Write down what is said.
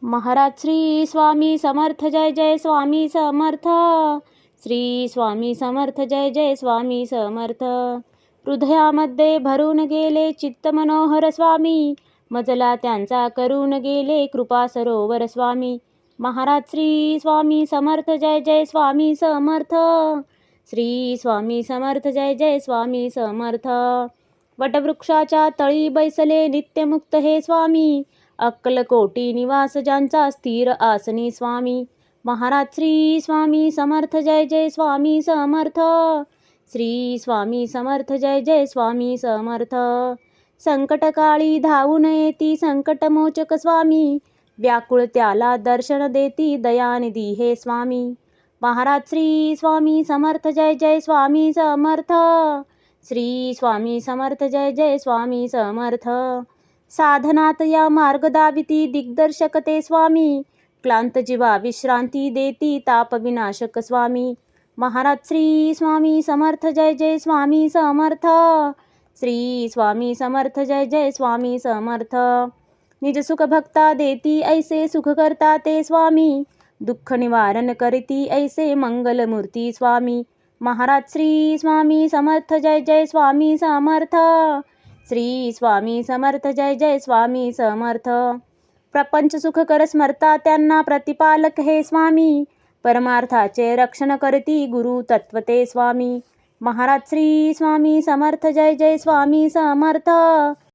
महाराज श्री स्वामी समर्थ जय जय स्वामी समर्थ. श्री स्वामी समर्थ जय जय स्वामी समर्थ. हृदयामध्ये भरून गेले चित्त मनोहर स्वामी, मजला त्यांचा करून गेले कृपा सरोवर स्वामी. महाराज श्री स्वामी समर्थ जय जय स्वामी समर्थ. श्री स्वामी समर्थ जय जय स्वामी समर्थ. वटवृक्षाच्या तळी बैसले नित्यमुक्त हे स्वामी, अक्कलकोटी निवास ज्यांचा स्थिर आसनी स्वामी. महाराज श्री स्वामी समर्थ जय जय स्वामी समर्थ. श्री स्वामी समर्थ जय जय स्वामी समर्थ. संकटकाळी धावून येती संकटमोचक स्वामी, व्याकुळ त्याला दर्शन देती दयानिधी हे स्वामी. महाराज श्री स्वामी समर्थ जय जय स्वामी समर्थ. श्री स्वामी समर्थ जय जय स्वामी समर्थ. साधनात या मार्ग दाविती दिग्दर्शक ते स्वामी, क्लांत जीवा विश्रांती देती ताप विनाशक स्वामी. महाराज श्री स्वामी समर्थ जय जय स्वामी समर्थ. श्री स्वामी समर्थ जय जय स्वामी समर्थ. निज सुख भक्ता देती ऐसे सुख करता ते स्वामी, दुःख निवारण करती ऐसे मंगलमूर्ती स्वामी. महाराज श्री स्वामी समर्थ जय जय स्वामी समर्थ. श्री स्वामी समर्थ जय जय स्वामी समर्थ. प्रपंच सुख कर स्मरता त्यांना प्रतिपालक हे स्वामी, परमार्थाचे रक्षण करती गुरु तत्वते स्वामी. महाराज श्री स्वामी समर्थ जय जय स्वामी समर्थ.